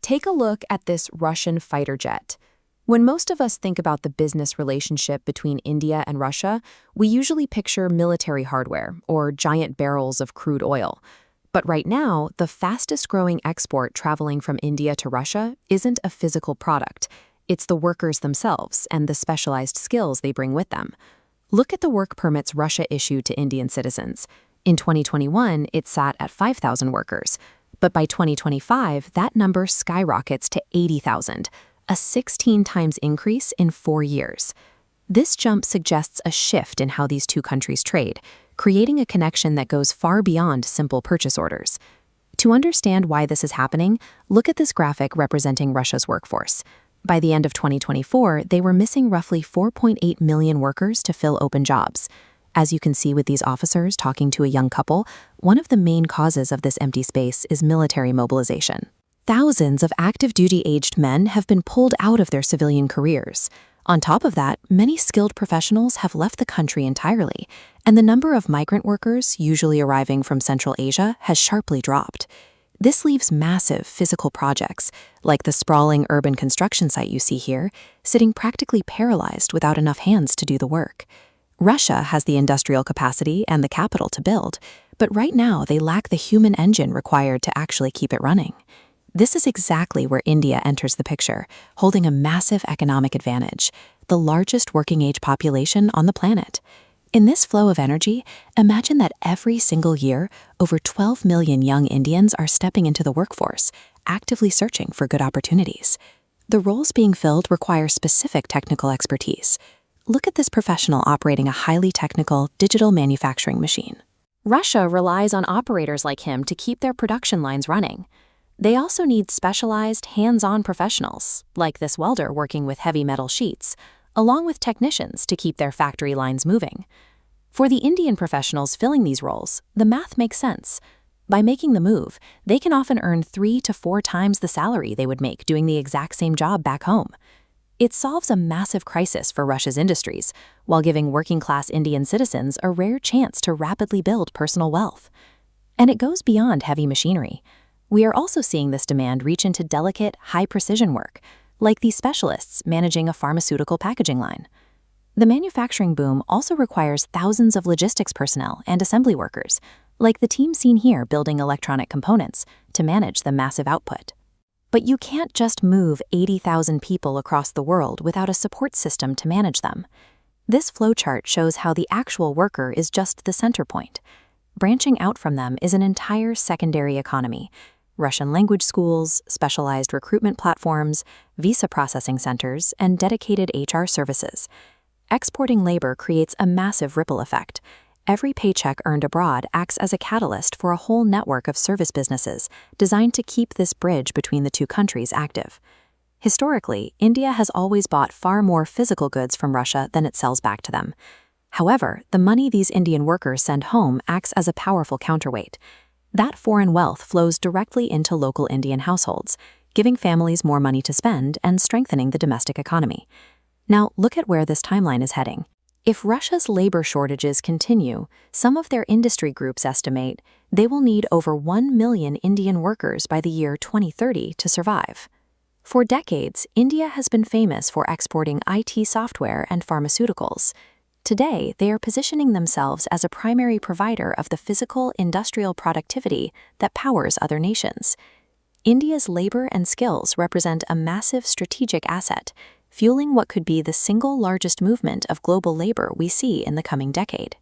Take a look at this Russian fighter jet. When most of us think about the business relationship between India and Russia, we usually picture military hardware or giant barrels of crude oil. But right now, the fastest-growing export traveling from India to Russia isn't a physical product. It's the workers themselves and the specialized skills they bring with them. Look at the work permits Russia issued to Indian citizens. In 2021, it sat at 5,000 workers. But by 2025, that number skyrockets to 80,000, a 16 times increase in 4 years. This jump suggests a shift in how these two countries trade, creating a connection that goes far beyond simple purchase orders. To understand why this is happening, look at this graphic representing Russia's workforce. By the end of 2024, they were missing roughly 4.8 million workers to fill open jobs. As you can see with these officers talking to a young couple, one of the main causes of this empty space is military mobilization. Thousands of active-duty aged men have been pulled out of their civilian careers. On top of that, many skilled professionals have left the country entirely, and the number of migrant workers, usually arriving from Central Asia, has sharply dropped. This leaves massive physical projects, like the sprawling urban construction site you see here, sitting practically paralyzed without enough hands to do the work. Russia has the industrial capacity and the capital to build, but right now they lack the human engine required to actually keep it running. This is exactly where India enters the picture, holding a massive economic advantage, the largest working-age population on the planet. In this flow of energy, imagine that every single year, over 12 million young Indians are stepping into the workforce, actively searching for good opportunities. The roles being filled require specific technical expertise. Look at this professional operating a highly technical digital manufacturing machine. Russia relies on operators like him to keep their production lines running. They also need specialized, hands-on professionals, like this welder working with heavy metal sheets, along with technicians to keep their factory lines moving. For the Indian professionals filling these roles, the math makes sense. By making the move, they can often earn 3 to 4 times the salary they would make doing the exact same job back home. It solves a massive crisis for Russia's industries, while giving working-class Indian citizens a rare chance to rapidly build personal wealth. And it goes beyond heavy machinery. We are also seeing this demand reach into delicate, high-precision work, like these specialists managing a pharmaceutical packaging line. The manufacturing boom also requires thousands of logistics personnel and assembly workers, like the team seen here building electronic components, to manage the massive output. But you can't just move 80,000 people across the world without a support system to manage them. This flowchart shows how the actual worker is just the center point. Branching out from them is an entire secondary economy. Russian language schools, specialized recruitment platforms, visa processing centers, and dedicated HR services. Exporting labor creates a massive ripple effect. Every paycheck earned abroad acts as a catalyst for a whole network of service businesses designed to keep this bridge between the two countries active. Historically, India has always bought far more physical goods from Russia than it sells back to them. However, the money these Indian workers send home acts as a powerful counterweight. That foreign wealth flows directly into local Indian households, giving families more money to spend and strengthening the domestic economy. Now, look at where this timeline is heading. If Russia's labor shortages continue, some of their industry groups estimate they will need over 1 million Indian workers by the year 2030 to survive. For decades, India has been famous for exporting IT software and pharmaceuticals. Today, they are positioning themselves as a primary provider of the physical, industrial productivity that powers other nations. India's labor and skills represent a massive strategic asset, fueling what could be the single largest movement of global labor we see in the coming decade.